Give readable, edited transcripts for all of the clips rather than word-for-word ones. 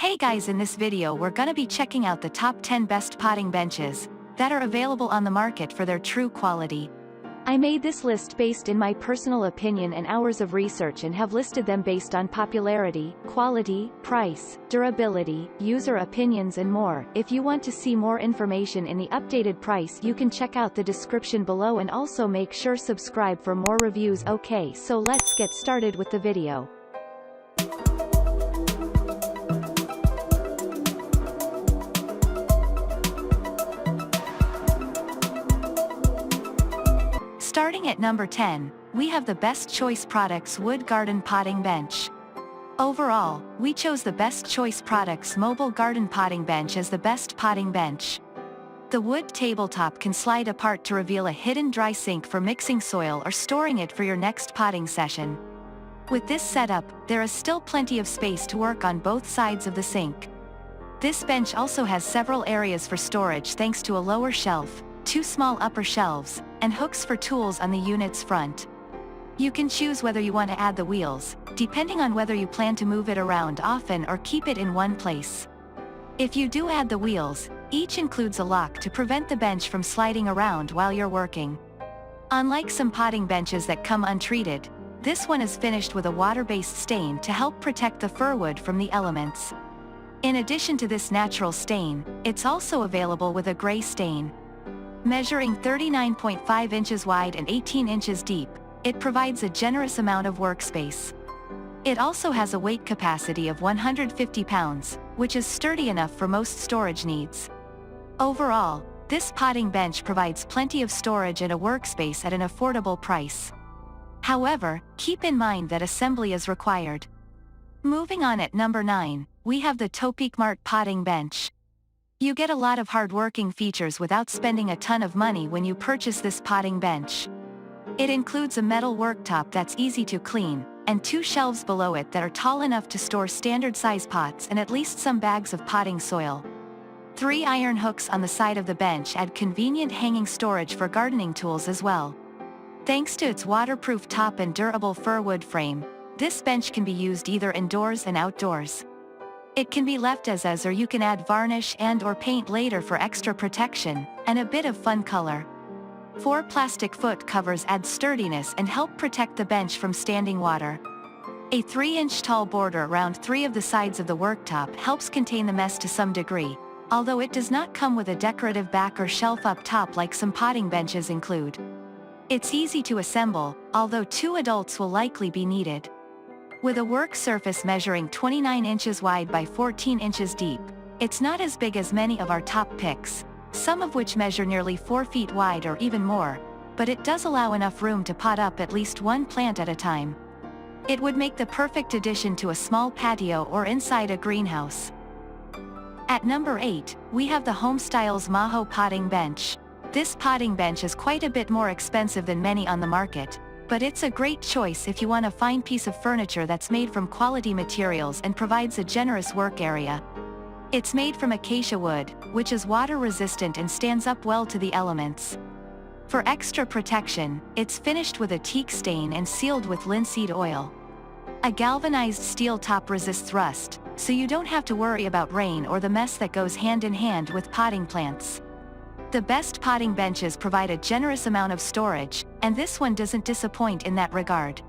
Hey guys, in this video we're gonna be checking out the top 10 best potting benches that are available on the market for their true quality. I made this list based in my personal opinion and hours of research and have listed them based on popularity, quality, price, durability, user opinions and more. If you want to see more information in the updated price, you can check out the description below and also make sure subscribe for more reviews. Okay, so let's get started with the video. Starting at number 10, we have the Best Choice Products Wood Garden Potting Bench. Overall, we chose the Best Choice Products Mobile Garden Potting Bench as the best potting bench. The wood tabletop can slide apart to reveal a hidden dry sink for mixing soil or storing it for your next potting session. With this setup, there is still plenty of space to work on both sides of the sink. This bench also has several areas for storage thanks to a lower shelf, two small upper shelves, and hooks for tools on the unit's front. You can choose whether you want to add the wheels, depending on whether you plan to move it around often or keep it in one place. If you do add the wheels, each includes a lock to prevent the bench from sliding around while you're working. Unlike some potting benches that come untreated, this one is finished with a water-based stain to help protect the fir wood from the elements. In addition to this natural stain, it's also available with a gray stain. Measuring 39.5 inches wide and 18 inches deep, it provides a generous amount of workspace. It also has a weight capacity of 150 pounds, which is sturdy enough for most storage needs. Overall, this potting bench provides plenty of storage and a workspace at an affordable price. However, keep in mind that assembly is required. Moving on at number 9, we have the Topeakmart Potting Bench. You get a lot of hard-working features without spending a ton of money when you purchase this potting bench. It includes a metal worktop that's easy to clean, and two shelves below it that are tall enough to store standard-size pots and at least some bags of potting soil. 3 iron hooks on the side of the bench add convenient hanging storage for gardening tools as well. Thanks to its waterproof top and durable fir wood frame, this bench can be used either indoors and outdoors. It can be left as is, or you can add varnish and/or paint later for extra protection and a bit of fun color. 4 plastic foot covers add sturdiness and help protect the bench from standing water. A 3-inch tall border around 3 of the sides of the worktop helps contain the mess to some degree, although it does not come with a decorative back or shelf up top like some potting benches include. It's easy to assemble, although 2 adults will likely be needed. With a work surface measuring 29 inches wide by 14 inches deep, it's not as big as many of our top picks, some of which measure nearly 4 feet wide or even more, but it does allow enough room to pot up at least one plant at a time. It would make the perfect addition to a small patio or inside a greenhouse. At number 8, we have the Homestyles Maho Potting Bench. This potting bench is quite a bit more expensive than many on the market, but it's a great choice if you want a fine piece of furniture that's made from quality materials and provides a generous work area. It's made from acacia wood, which is water resistant and stands up well to the elements. For extra protection, it's finished with a teak stain and sealed with linseed oil. A galvanized steel top resists rust, so you don't have to worry about rain or the mess that goes hand in hand with potting plants. The best potting benches provide a generous amount of storage, and this one doesn't disappoint in that regard.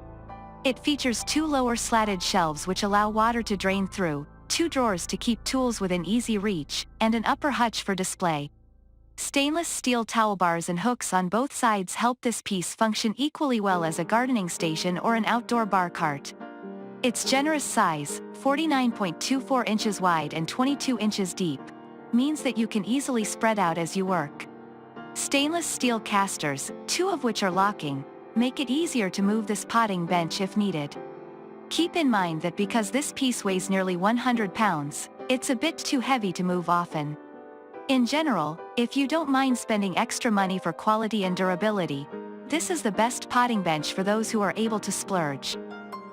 It features 2 lower slatted shelves which allow water to drain through, 2 drawers to keep tools within easy reach, and an upper hutch for display. Stainless steel towel bars and hooks on both sides help this piece function equally well as a gardening station or an outdoor bar cart. Its generous size, 49.24 inches wide and 22 inches deep, means that you can easily spread out as you work. Stainless steel casters, 2 of which are locking, make it easier to move this potting bench if needed. Keep in mind that because this piece weighs nearly 100 pounds, it's a bit too heavy to move often. In general, if you don't mind spending extra money for quality and durability, this is the best potting bench for those who are able to splurge.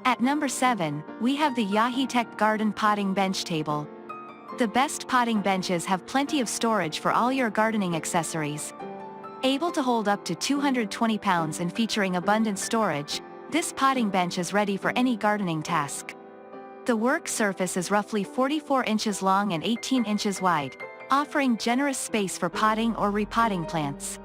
At number 7, we have the Yaheetech Garden Potting Bench Table. The best potting benches have plenty of storage for all your gardening accessories. Able to hold up to 220 pounds and featuring abundant storage, this potting bench is ready for any gardening task. The work surface is roughly 44 inches long and 18 inches wide, offering generous space for potting or repotting plants.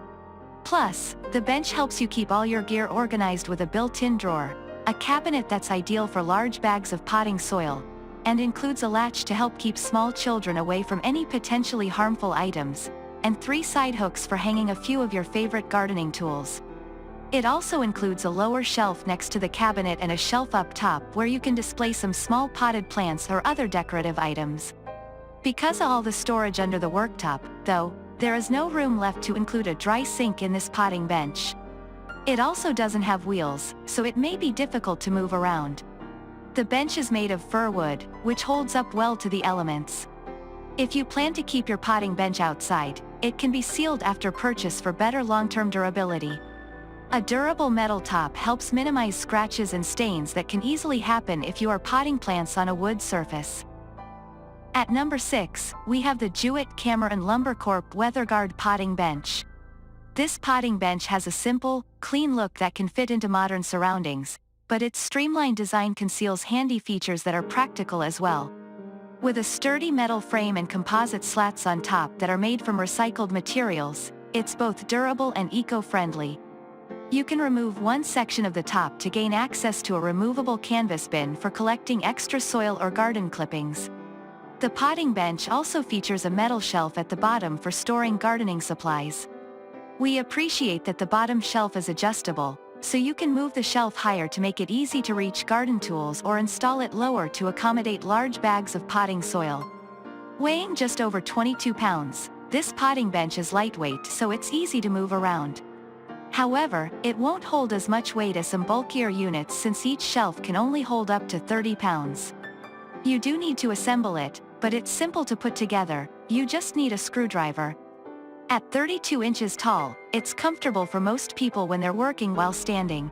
Plus, the bench helps you keep all your gear organized with a built-in drawer, a cabinet that's ideal for large bags of potting soil, and includes a latch to help keep small children away from any potentially harmful items, and 3 side hooks for hanging a few of your favorite gardening tools. It also includes a lower shelf next to the cabinet and a shelf up top where you can display some small potted plants or other decorative items. Because of all the storage under the worktop, though, there is no room left to include a dry sink in this potting bench. It also doesn't have wheels, so it may be difficult to move around. The bench is made of fir wood, which holds up well to the elements. If you plan to keep your potting bench outside, it can be sealed after purchase for better long-term durability. A durable metal top helps minimize scratches and stains that can easily happen if you are potting plants on a wood surface. At number 6, we have the Jewett Corp Weatherguard Potting Bench. This potting bench has a simple, clean look that can fit into modern surroundings, but its streamlined design conceals handy features that are practical as well. With a sturdy metal frame and composite slats on top that are made from recycled materials, it's both durable and eco-friendly. You can remove one section of the top to gain access to a removable canvas bin for collecting extra soil or garden clippings. The potting bench also features a metal shelf at the bottom for storing gardening supplies. We appreciate that the bottom shelf is adjustable, so you can move the shelf higher to make it easy to reach garden tools or install it lower to accommodate large bags of potting soil. Weighing just over 22 pounds, this potting bench is lightweight so it's easy to move around. However, it won't hold as much weight as some bulkier units since each shelf can only hold up to 30 pounds. You do need to assemble it, but it's simple to put together, you just need a screwdriver. At 32 inches tall, it's comfortable for most people when they're working while standing.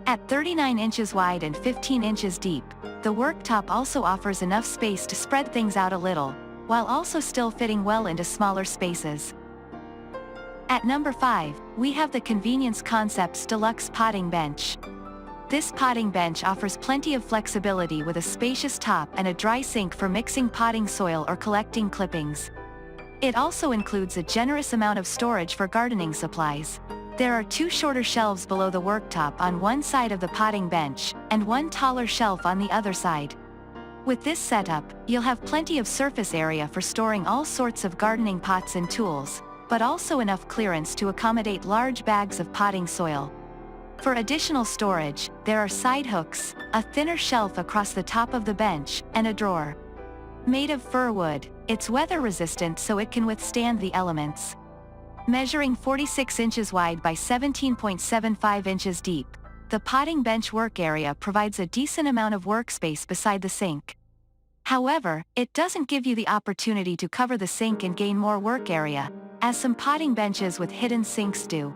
At 39 inches wide and 15 inches deep, the worktop also offers enough space to spread things out a little, while also still fitting well into smaller spaces. At number 5, we have the Convenience Concepts Deluxe Potting Bench. This potting bench offers plenty of flexibility with a spacious top and a dry sink for mixing potting soil or collecting clippings. It also includes a generous amount of storage for gardening supplies. There are 2 shorter shelves below the worktop on one side of the potting bench, and 1 taller shelf on the other side. With this setup, you'll have plenty of surface area for storing all sorts of gardening pots and tools, but also enough clearance to accommodate large bags of potting soil. For additional storage, there are side hooks, a thinner shelf across the top of the bench, and a drawer. Made of fir wood, it's weather resistant so it can withstand the elements. Measuring 46 inches wide by 17.75 inches deep, the potting bench work area provides a decent amount of workspace beside the sink. However, it doesn't give you the opportunity to cover the sink and gain more work area, as some potting benches with hidden sinks do.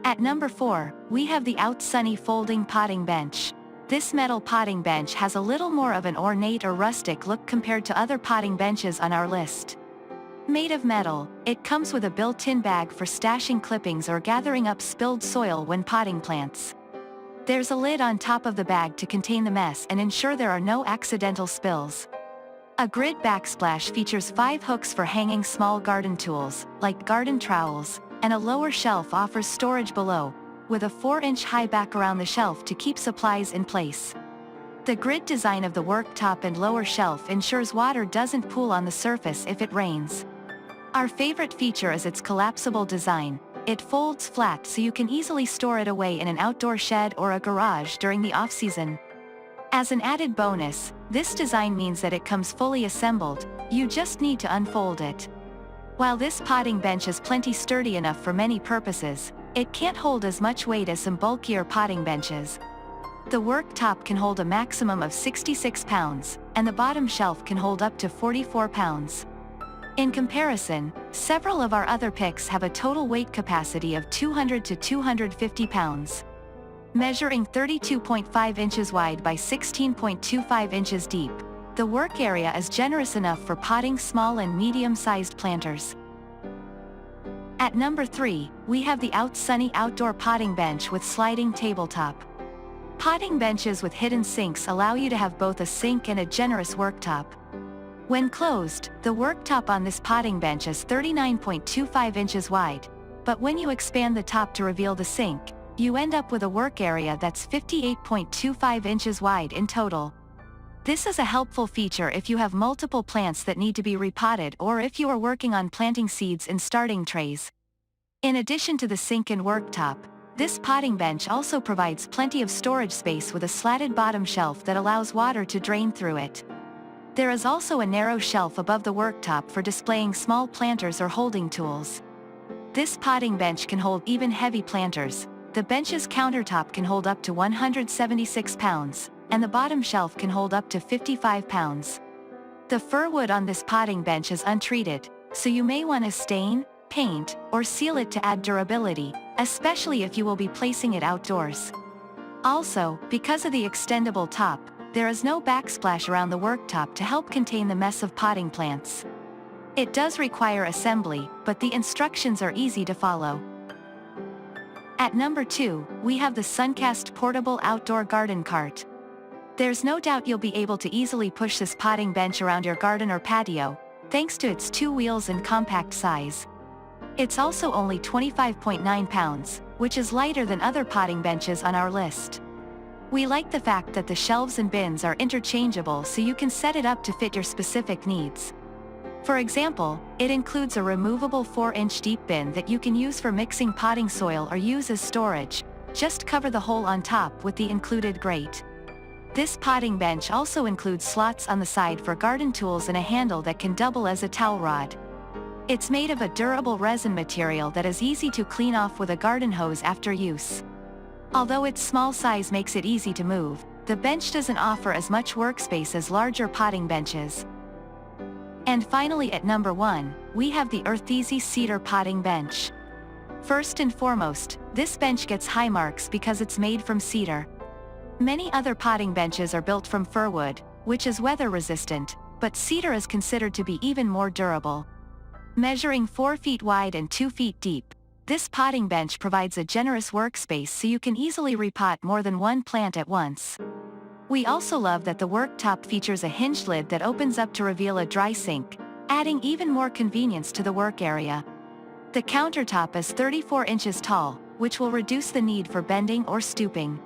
At number 4, we have the Outsunny Folding Potting Bench. This metal potting bench has a little more of an ornate or rustic look compared to other potting benches on our list. Made of metal, it comes with a built-in bag for stashing clippings or gathering up spilled soil when potting plants. There's a lid on top of the bag to contain the mess and ensure there are no accidental spills. A grid backsplash features 5 hooks for hanging small garden tools, like garden trowels, and a lower shelf offers storage below, with a 4-inch high back around the shelf to keep supplies in place. The grid design of the worktop and lower shelf ensures water doesn't pool on the surface if it rains. Our favorite feature is its collapsible design. It folds flat so you can easily store it away in an outdoor shed or a garage during the off-season. As an added bonus, this design means that it comes fully assembled, you just need to unfold it. While this potting bench is plenty sturdy enough for many purposes, it can't hold as much weight as some bulkier potting benches. The worktop can hold a maximum of 66 pounds, and the bottom shelf can hold up to 44 pounds. In comparison, several of our other picks have a total weight capacity of 200 to 250 pounds. Measuring 32.5 inches wide by 16.25 inches deep, the work area is generous enough for potting small and medium-sized planters. At number 3, we have the Outsunny Outdoor Potting Bench with Sliding Tabletop. Potting benches with hidden sinks allow you to have both a sink and a generous worktop. When closed, the worktop on this potting bench is 39.25 inches wide, but when you expand the top to reveal the sink, you end up with a work area that's 58.25 inches wide in total. This is a helpful feature if you have multiple plants that need to be repotted or if you are working on planting seeds in starting trays. In addition to the sink and worktop, this potting bench also provides plenty of storage space with a slatted bottom shelf that allows water to drain through it. There is also a narrow shelf above the worktop for displaying small planters or holding tools. This potting bench can hold even heavy planters. The bench's countertop can hold up to 176 pounds, and the bottom shelf can hold up to 55 pounds. The fir wood on this potting bench is untreated, so you may want to stain, paint, or seal it to add durability, especially if you will be placing it outdoors. Also, because of the extendable top, there is no backsplash around the worktop to help contain the mess of potting plants. It does require assembly, but the instructions are easy to follow. At number 2, we have the Suncast Portable Outdoor Garden Cart. There's no doubt you'll be able to easily push this potting bench around your garden or patio, thanks to its 2 wheels and compact size. It's also only 25.9 pounds, which is lighter than other potting benches on our list. We like the fact that the shelves and bins are interchangeable so you can set it up to fit your specific needs. For example, it includes a removable 4-inch deep bin that you can use for mixing potting soil or use as storage. Just cover the hole on top with the included grate. This potting bench also includes slots on the side for garden tools and a handle that can double as a towel rod. It's made of a durable resin material that is easy to clean off with a garden hose after use. Although its small size makes it easy to move, the bench doesn't offer as much workspace as larger potting benches. And finally at number 1, we have the Eartheasy Cedar Potting Bench. First and foremost, this bench gets high marks because it's made from cedar. Many other potting benches are built from fir wood, which is weather resistant, but cedar is considered to be even more durable. Measuring 4 feet wide and 2 feet deep, this potting bench provides a generous workspace so you can easily repot more than one plant at once. We also love that the worktop features a hinged lid that opens up to reveal a dry sink, adding even more convenience to the work area. The countertop is 34 inches tall, which will reduce the need for bending or stooping.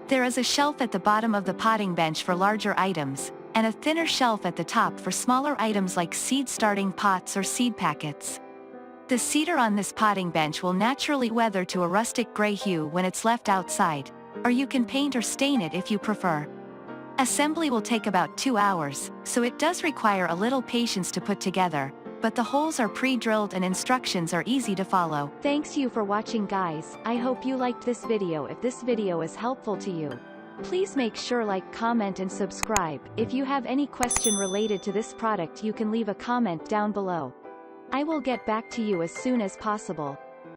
There is a shelf at the bottom of the potting bench for larger items, and a thinner shelf at the top for smaller items like seed starting pots or seed packets. The cedar on this potting bench will naturally weather to a rustic gray hue when it's left outside, or you can paint or stain it if you prefer. Assembly will take about 2 hours, so it does require a little patience to put together, but the holes are pre-drilled and instructions are easy to follow. Thanks you for watching guys, I hope you liked this video. If this video is helpful to you, please make sure like, comment and subscribe. If you have any question related to this product you can leave a comment down below. I will get back to you as soon as possible.